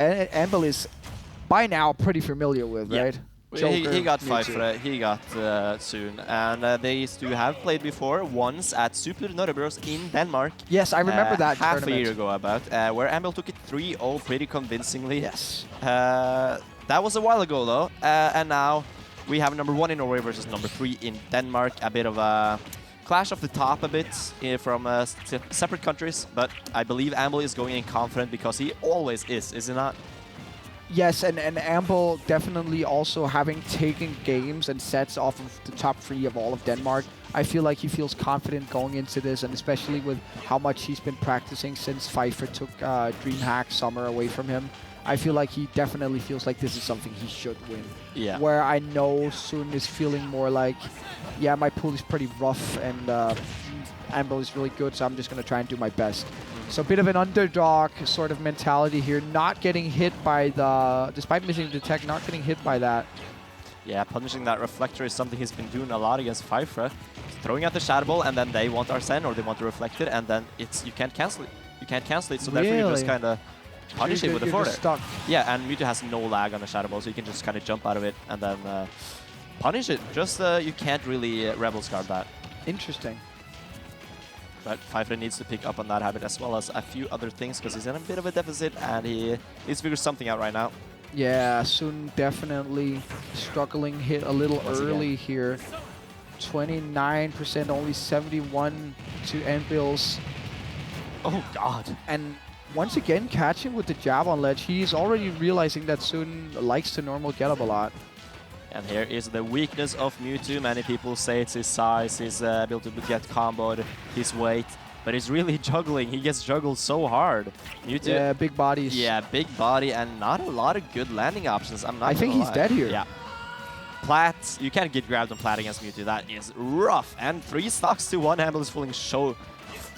Anbil is by now pretty familiar with, right? He got Mewtwo. Pfeiffer, he got tsun, and they used to have played before once at Super Nordic in Denmark. Yes, I remember that half tournament. a year ago about, where Anbil took it 3-0 pretty convincingly. Yes. That was a while ago though, and now we have number 1 in Norway versus number 3 in Denmark. A bit of a clash of the top a bit from separate countries, but I believe Anbil is going in confident because he always is he not? Yes, and Anbil definitely also having taken games and sets off of the top 3 of all of Denmark. I feel like he feels confident going into this, and especially with how much he's been practicing since Pfeiffer took DreamHack Summer away from him. I feel like he definitely feels like this is something he should win. Yeah. Where I know Tsun is feeling more like, yeah, my pool is pretty rough and Anbil is really good, so I'm just going to try and do my best. So a bit of an underdog sort of mentality here, not getting hit by the, despite missing the tech, not getting hit by that. Yeah, punishing that reflector is something he's been doing a lot against Pfeiffer. Throwing out the Shadow Ball, and then they want Arsene or they want to reflect it, and then you can't cancel it. You can't cancel it, so therefore you just kind of punish it with the forward. Yeah, and Mewtwo has no lag on the Shadow Ball, so you can just kind of jump out of it and then punish it. Just you can't really Rebel Scarf that. Interesting. But Pfeiffer needs to pick up on that habit as well as a few other things because he's in a bit of a deficit and he needs to figure something out right now. Yeah, Tsun definitely struggling, hit a little early here. 29%, only 71 to Anbil's. Oh god. And once again, catching with the jab on ledge, he's already realizing that Tsun likes to normal get up a lot. And here is the weakness of Mewtwo. Many people say it's his size, his ability to get comboed, his weight. But he's really juggling. He gets juggled so hard. Mewtwo, yeah, big bodies. Yeah, big body and not a lot of good landing options. I think he's dead here. Yeah. Plat, you can't get grabbed on Plat against Mewtwo. That is rough. And 3 stocks to 1 Anbil is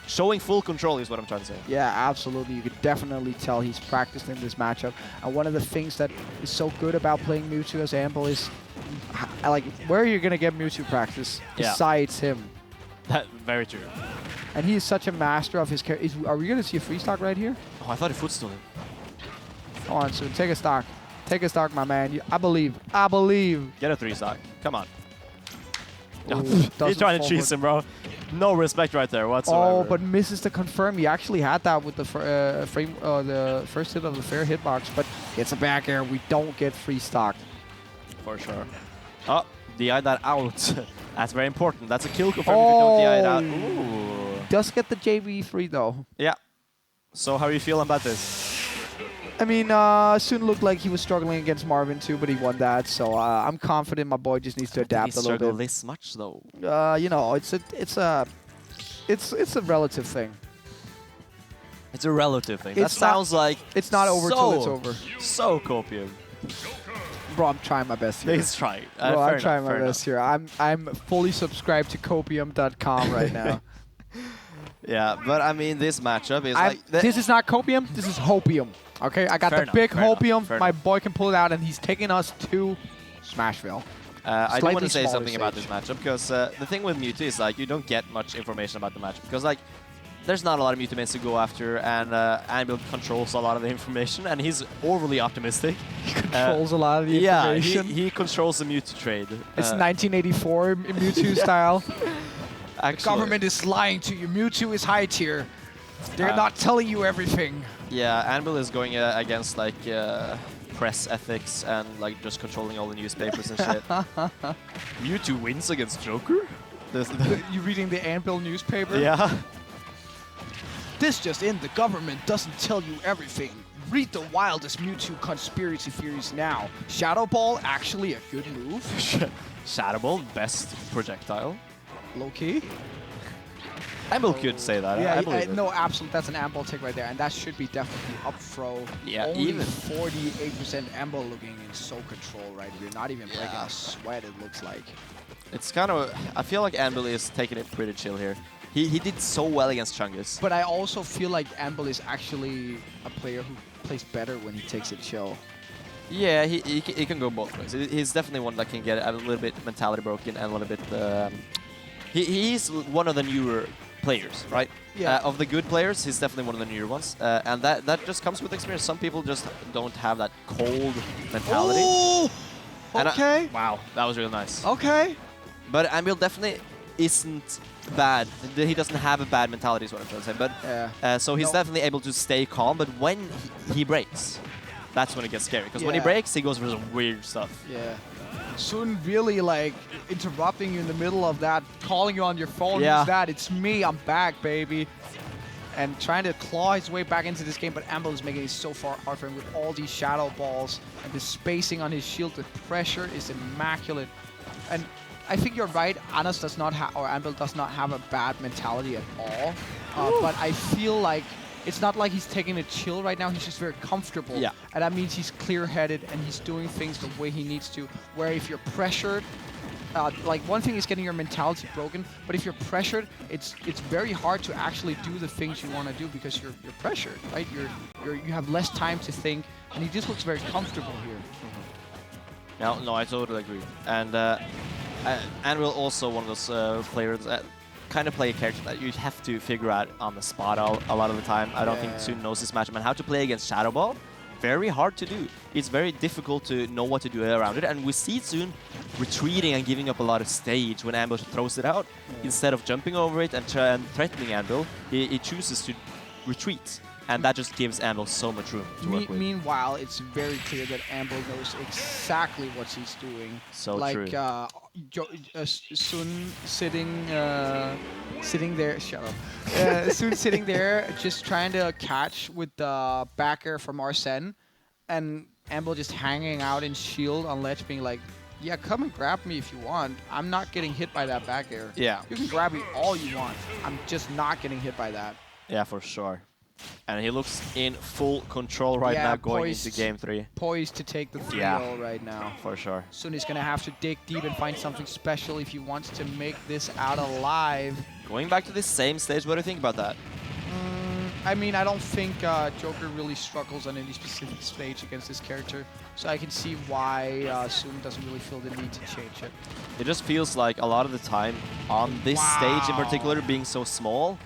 showing full control is what I'm trying to say. Yeah, absolutely. You could definitely tell he's practiced in this matchup. And one of the things that is so good about playing Mewtwo as Anbil is, like, where are you going to get Mewtwo practice besides him? That very true. And he is such a master of his character. Are we going to see a free stock right here? Oh, I thought he footstool him. Come on, Tsun. Take a stock. Take a stock, my man. I believe. I believe. Get a 3 stock. Come on. Ooh, He's trying to cheese him, bro. No respect right there whatsoever. Oh, but misses the confirm. He actually had that with the the first hit of the fair hitbox, but it's a back air. We don't get free stock. For sure. Oh, DI that out. That's very important. That's a kill confirm if you don't DI it out. Ooh. Does get the JV free though. Yeah. So how are you feeling about this? I mean, Tsun looked like he was struggling against Marvin too, but he won that. So I'm confident my boy just needs to adapt a little bit. Struggle this much though. You know, it's a relative thing. It's a relative thing. That sounds like it's not over till it's over. So copium. Bro, I'm trying my best here. He's trying. Bro, I'm trying my best here. I'm fully subscribed to copium.com right now. Yeah, but I mean, this matchup is this is not copium. This is hopium. Okay, I got the big hopium. My boy can pull it out, and he's taking us to Smashville. I do want to say something about this matchup because the thing with Mewtwo is like you don't get much information about the matchup because like there's not a lot of Mewtwo mains to go after, and Anbil controls a lot of the information, and he's overly optimistic. He controls a lot of the information. Yeah, he controls the Mewtwo trade. It's 1984 Mewtwo style. Actually, the government is lying to you. Mewtwo is high tier. They're not telling you everything. Yeah, Anbil is going against like press ethics and like just controlling all the newspapers and shit. Mewtwo wins against Joker? You reading the Anbil newspaper? Yeah. This just in, the government doesn't tell you everything. Read the wildest Mewtwo conspiracy theories now. Shadow Ball, actually a good move. Shadow Ball, best projectile. Low-key. Anbil could say that. Yeah, I believe it. No, absolutely. That's an Anbil take right there, and that should be definitely up throw. Yeah, only even 48% Anbil looking in so control right here. Not even breaking a sweat, it looks like. It's kind of. I feel like Anbil is taking it pretty chill here. He did so well against Chungus. But I also feel like Anbil is actually a player who plays better when he takes it chill. Yeah, he can go both ways. He's definitely one that can get a little bit mentality broken and a little bit. He's one of the newer players, right? Yeah. Of the good players, he's definitely one of the newer ones. And that just comes with experience. Some people just don't have that cold mentality. Oh! And Okay. wow, that was really nice. Okay. But Anbil definitely isn't bad. He doesn't have a bad mentality is what I'm trying to say. But Yeah. so he's definitely able to stay calm. But when he breaks, that's when it gets scary. Because when he Yeah. breaks, he goes for some weird stuff. Yeah. Tsun really like interrupting you in the middle of that, calling you on your phone. Yeah. Who's that? It's me. I'm back, baby. And trying to claw his way back into this game, but Anbil is making it so far hard for him with all these shadow balls and the spacing on his shield. The pressure is immaculate. And I think you're right. Anas does not have, or Anbil does not have a bad mentality at all. But I feel like it's not like he's taking a chill right now. He's just very comfortable. Yeah. And that means he's clear-headed and he's doing things the way he needs to. Where if you're pressured, like one thing is getting your mentality broken, but if you're pressured, it's very hard to actually do the things you want to do because you're pressured, right? You have less time to think, and he just looks very comfortable here. No, I totally agree. And Anbil also one of those players that kind of play a character that you have to figure out on the spot a lot of the time. I don't think tsun knows his matchup and how to play against Shadow Ball. Very hard to do. It's very difficult to know what to do around it, and we see tsun retreating and giving up a lot of stage when Anbil throws it out. Instead of jumping over it and threatening Anbil, he chooses to retreat, and that just gives Anbil so much room to work with. Meanwhile, it's very clear that Anbil knows exactly what he's doing. So like, true. Tsun sitting there. Shut up. Tsun sitting there, just trying to catch with the back air from Arsene, and Anbil just hanging out in shield on ledge, being like, "Yeah, come and grab me if you want. I'm not getting hit by that back air. Yeah. You can grab me all you want. I'm just not getting hit by that." Yeah, for sure. And he looks in full control right now going into game 3. Poised to take the 3-0 right now. For sure. Soon he's going to have to dig deep and find something special if he wants to make this out alive. Going back to this same stage, what do you think about that? I mean, I don't think Joker really struggles on any specific stage against this character, so I can see why Tsun doesn't really feel the need to change it. It just feels like a lot of the time on this stage in particular, being so small,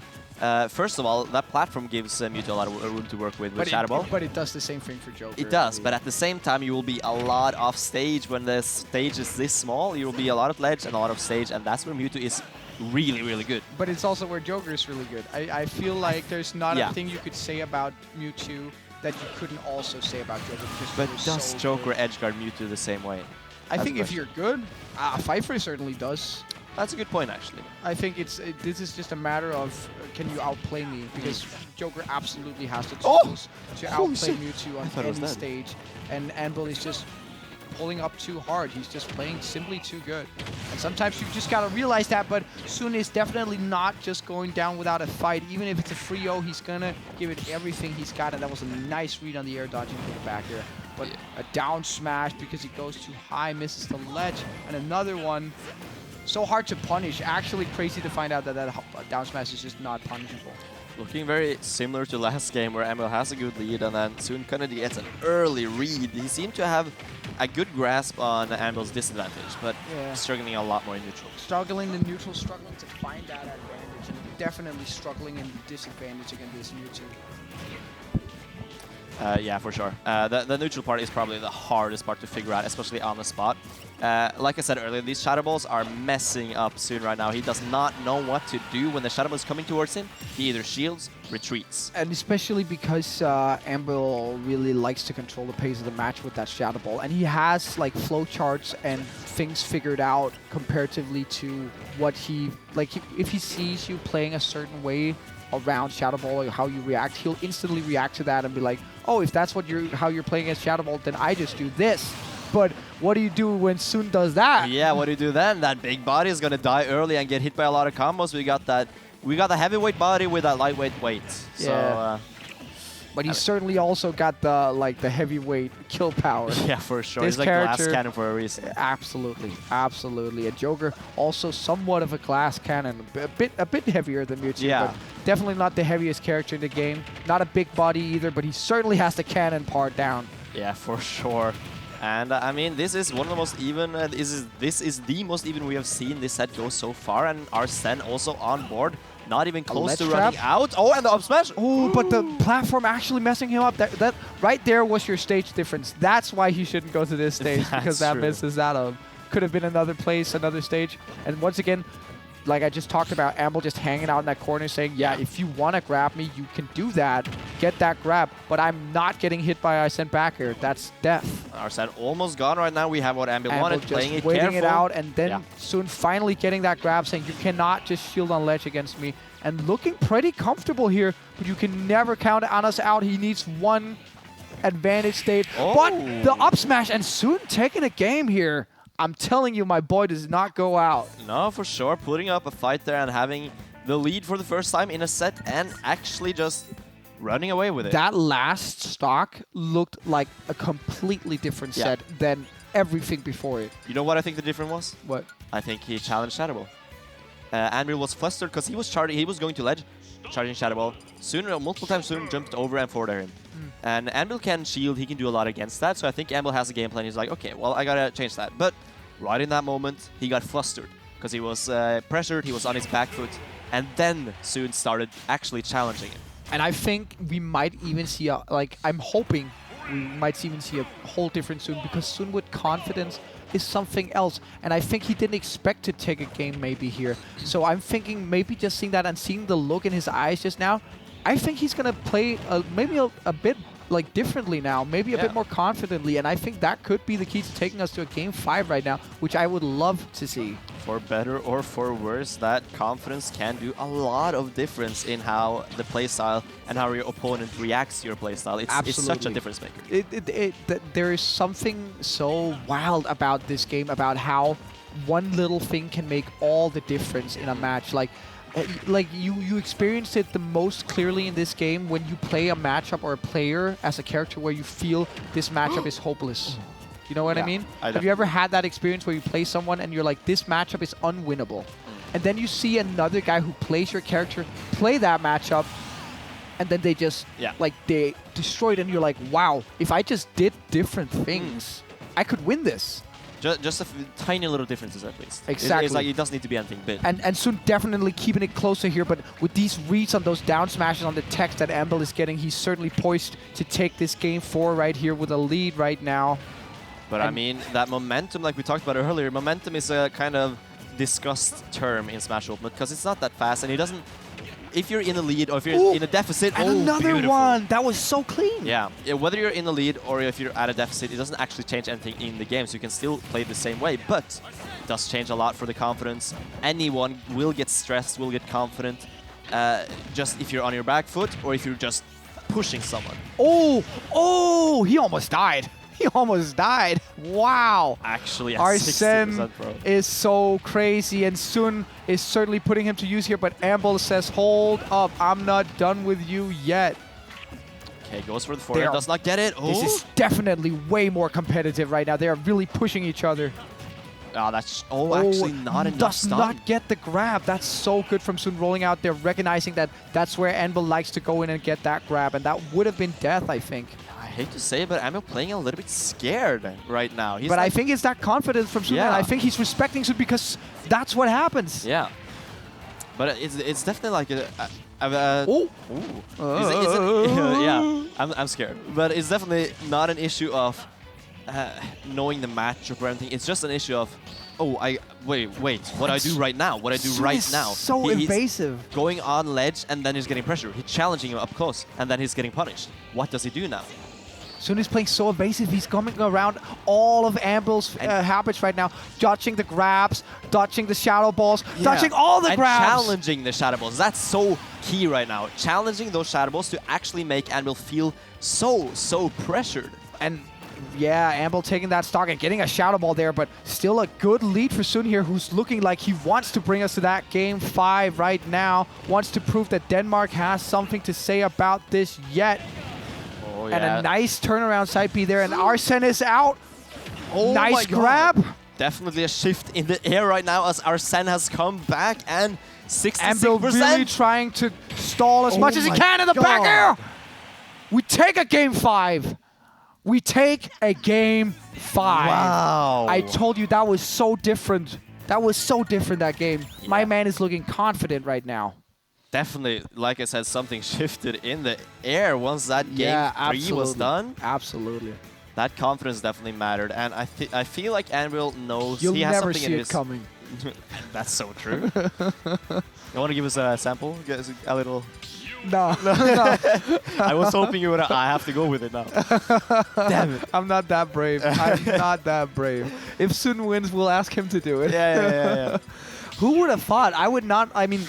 first of all, that platform gives Mewtwo a lot of room to work with Shadow Ball. But it does the same thing for Joker. It does, but at the same time, you will be a lot off stage when the stage is this small. You will be a lot of ledge and a lot of stage, and that's where Mewtwo is really, really good. But it's also where Joker is really good. I feel like there's not a thing you could say about Mewtwo that you couldn't also say about Joker. But does Joker edgeguard Mewtwo the same way? I think if you're good, Pfeiffer certainly does. That's a good point, actually. I think this is just a matter of can you outplay me, because Joker absolutely has the tools to outplay Mewtwo on any stage, and Anbil is just pulling up too hard. He's just playing simply too good. And sometimes you just gotta realize that, but Tsun is definitely not just going down without a fight. Even if it's a 3-0, he's gonna give it everything he's got, and that was a nice read on the air dodging for the back here. But a down smash because he goes too high, misses the ledge, and another one. So hard to punish. Actually crazy to find out that down smash is just not punishable. Looking very similar to last game where Anbil has a good lead and then Tsun kind of gets an early read. He seemed to have a good grasp on Anbil's disadvantage, but struggling a lot more in neutral. Struggling in neutral, struggling to find that advantage, and definitely struggling in the disadvantage against this Mewtwo. Yeah, for sure. The neutral part is probably the hardest part to figure out, especially on the spot. Like I said earlier, these Shadow Balls are messing up Tsun right now. He does not know what to do when the Shadow Ball is coming towards him. He either shields, retreats. And especially because Anbil really likes to control the pace of the match with that Shadow Ball. And he has like flowcharts and things figured out comparatively to what he... Like, if he sees you playing a certain way around Shadow Ball or how you react, he'll instantly react to that and be like, oh, if that's what how you're playing against Shadow Ball, then I just do this. But what do you do when Tsun does that? Yeah, what do you do then? That big body is gonna die early and get hit by a lot of combos. We got the heavyweight body with that lightweight weight. Yeah. So, but he's certainly also got the heavyweight kill power. Yeah, for sure. This He's like glass cannon for a reason. Absolutely, absolutely. A Joker also somewhat of a glass cannon, a bit heavier than Mewtwo, but definitely not the heaviest character in the game. Not a big body either, but he certainly has the cannon part down. Yeah, for sure. And I mean, this is one of the most even. This is the most even we have seen this set go so far, and Arsene also on board, not even close to running out. Oh, and the up smash. Oh, but the platform actually messing him up. That right there was your stage difference. That's why he shouldn't go to this stage, because that misses out of. Could have been another place, another stage. And once again, like I just talked about, Anbil just hanging out in that corner saying, yeah, if you want to grab me, you can do that. Get that grab. But I'm not getting hit by Arsene back here. That's death. Arsene almost gone right now. We have what Anbil wanted, playing it waiting careful. it out, and then soon finally getting that grab, saying you cannot just shield on ledge against me. And looking pretty comfortable here, but you can never count Anas out. He needs one advantage state. Oh. But the up smash, and soon taking a game here. I'm telling you, my boy does not go out. No, for sure. Putting up a fight there and having the lead for the first time in a set and actually just running away with it. That last stock looked like a completely different set than everything before it. You know what I think the difference was? What? I think he challenged Shadow Ball. Anbil was flustered because he was charging. He was going to ledge, charging Shadow Ball. Multiple times soon jumped over and forward him. And Anbil can shield, he can do a lot against that, so I think Anbil has a game plan. He's like, okay, well, I gotta change that. But right in that moment, he got flustered because he was pressured, he was on his back foot, and then soon started actually challenging him. And I think we might even see a, I'm hoping we might even see a whole different Soon, because Soon with confidence is something else. And I think he didn't expect to take a game maybe here. So I'm thinking maybe just seeing that and seeing the look in his eyes just now, I think he's going to play maybe a bit like differently now, maybe a bit more confidently, and I think that could be the key to taking us to a game 5 right now, which I would love to see. For better or for worse, that confidence can do a lot of difference in how the playstyle and how your opponent reacts to your playstyle. It's such a difference maker. There is something so wild about this game, about how one little thing can make all the difference in a match. Like you experienced it the most clearly in this game when you play a matchup or a player as a character where you feel this matchup is hopeless. You know what I mean? Have you ever had that experience where you play someone and you're like, this matchup is unwinnable? And then you see another guy who plays your character play that matchup, and then they just, they destroy it, and you're like, wow, if I just did different things, I could win this. Just tiny little differences at least. Exactly. It's like it doesn't need to be anything big. And Soon definitely keeping it closer here, but with these reads on those down smashes on the text that Anbil is getting, he's certainly poised to take this game 4 right here with a lead right now. But I mean, that momentum, like we talked about earlier, momentum is a kind of discussed term in Smash Ultimate because it's not that fast, and it doesn't... If you're in the lead or if you're in a deficit, and another beautiful one! That was so clean! Yeah, whether you're in the lead or if you're at a deficit, it doesn't actually change anything in the game, so you can still play the same way, but it does change a lot for the confidence. Anyone will get stressed, will get confident, just if you're on your back foot or if you're just pushing someone. Oh, he almost died. He almost died. Wow. Actually, at Arsene is so crazy, and Sun is certainly putting him to use here, but Anbil says, hold up, I'm not done with you yet. Okay, goes for the forward, does not get it. This is definitely way more competitive right now. They are really pushing each other. Oh, that's actually not enough does stun. Not get the grab. That's so good from Sun rolling out there, recognizing that that's where Anbil likes to go in and get that grab, and that would have been death, I think. I hate to say it, but Anbil playing a little bit scared right now. But I think it's that confidence from Sun, and I think he's respecting Sun because that's what happens. Yeah. But it's definitely like I'm scared. But it's definitely not an issue of knowing the matchup or anything. It's just an issue of, wait, what I do right now? What I do right now? So invasive. He's going on ledge and then he's getting pressure. He's challenging him up close and then he's getting punished. What does he do now? Sun is playing so evasive. He's coming around all of Anbil's habits right now, dodging the grabs, dodging the shadow balls, dodging all the grabs. And challenging the shadow balls. That's so key right now. Challenging those shadow balls to actually make Anbil feel so pressured. And yeah, Anbil taking that stock and getting a shadow ball there, but still a good lead for Sun here, who's looking like he wants to bring us to that game 5 right now. Wants to prove that Denmark has something to say about this yet. And a nice turnaround side B there, and Arsene is out. Nice grab. Definitely a shift in the air right now as Arsene has come back, and 66%. Anbil really trying to stall as much as he can in the back air. We take a game 5. We take a game 5. Wow. I told you that was so different. That was so different, that game. Yeah. My man is looking confident right now. Definitely, like I said, something shifted in the air once that game 3 was done. Absolutely. That confidence definitely mattered, and I feel like Anbil knows You'll he has never something see in it his... coming. That's so true. You want to give us a sample? Give us a little... No. I was hoping you would. I have to go with it now. Damn it. I'm not that brave. I'm not that brave. If Tsun wins, we'll ask him to do it. Yeah. Who would have thought? I would not. I mean,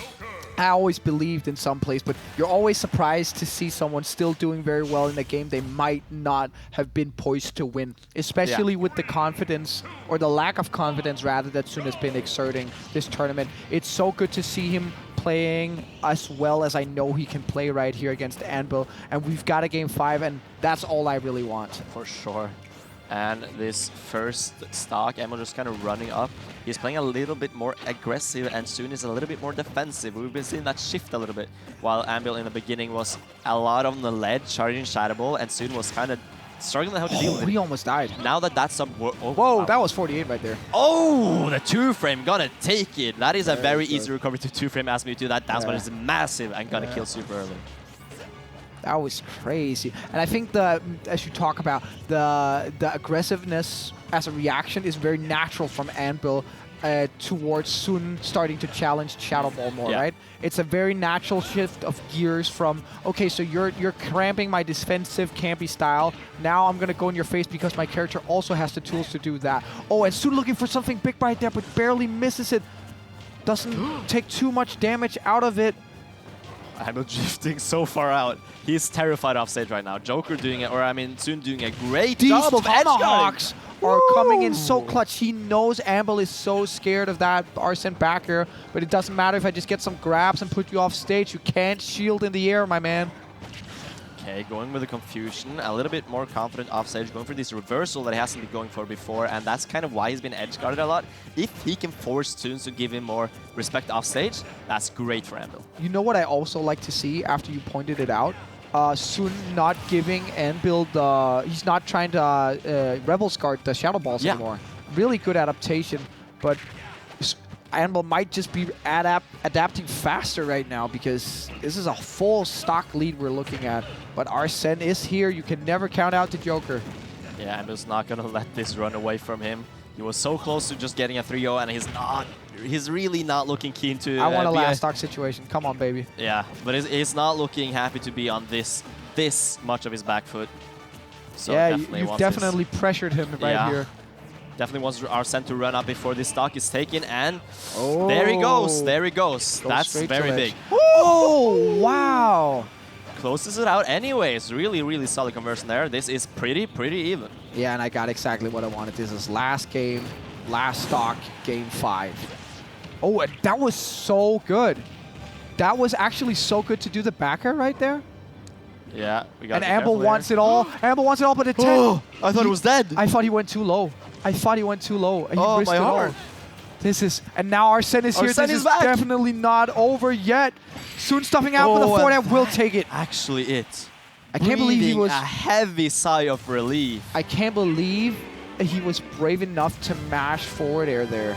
I always believed in some place, but you're always surprised to see someone still doing very well in a game they might not have been poised to win, especially with the confidence, or the lack of confidence rather, that Tsun has been exerting this tournament. It's so good to see him playing as well as I know he can play right here against Anbil, and we've got a game 5, and that's all I really want. For sure. And this first stock, Anbil just kind of running up. He's playing a little bit more aggressive, and Tsun is a little bit more defensive. We've been seeing that shift a little bit, while Anbil in the beginning was a lot on the ledge, charging Shadow Ball, and Tsun was kind of struggling how to deal with it. He almost died. Now that that's up... Whoa, wow. that was 48 right there. Oh, the 2-frame, gonna take it. That is a very easy recovery to 2-frame as Mewtwo. That down smash is massive and gonna kill super early. That was crazy. And I think as you talk about, the aggressiveness as a reaction is very natural from Anbil towards Tsun starting to challenge Shadow Ball more, right? It's a very natural shift of gears from, okay, so you're cramping my defensive campy style. Now I'm gonna go in your face because my character also has the tools to do that. Oh, and Tsun looking for something big right there, but barely misses it. Doesn't take too much damage out of it. Anbil drifting so far out. He's terrified off stage right now. Joker doing it, or I mean, Tsun doing a great job of tomahawks are coming in so clutch. He knows Anbil is so scared of that Arsene back air, but it doesn't matter if I just get some grabs and put you off stage. You can't shield in the air, my man. Okay, going with the confusion, a little bit more confident off stage, going for this reversal that he hasn't been going for before, and that's kind of why he's been edge guarded a lot. If he can force Tsun to give him more respect off stage, that's great for Anbil. You know what I also like to see after you pointed it out? Tsun not giving Anbil the... He's not trying to Rebels guard the Shadow Balls anymore. Really good adaptation, but Anbil might just be adapting faster right now, because this is a full stock lead we're looking at. But Arsene is here. You can never count out the Joker. Yeah, Anbil's not going to let this run away from him. He was so close to just getting a 3-0, and he's not. He's really not looking keen to... I want a last stock situation. Come on, baby. Yeah, but he's not looking happy to be on this much of his back foot. So yeah, you've definitely pressured him right here. Definitely wants Arsene to run up before this stock is taken, and there he goes. There he goes. That's very big. Oh, wow. Closes it out anyways. Really, really solid conversion there. This is pretty even. Yeah, and I got exactly what I wanted. This is last game, last stock, game 5. Oh, and that was so good. That was actually so good to do the backer right there. Yeah, we got. And Anbil wants it all. Anbil wants it all, but at 10. Oh, I thought it was dead. I thought he went too low. He risked my heart. it all. This is, and now Arsene is here. Arsene This is is back. definitely not over yet. Soon stuffing out with the forehand will take it. Actually, it. I can't believe he was a heavy sigh of relief. I can't believe he was brave enough to mash forward air there.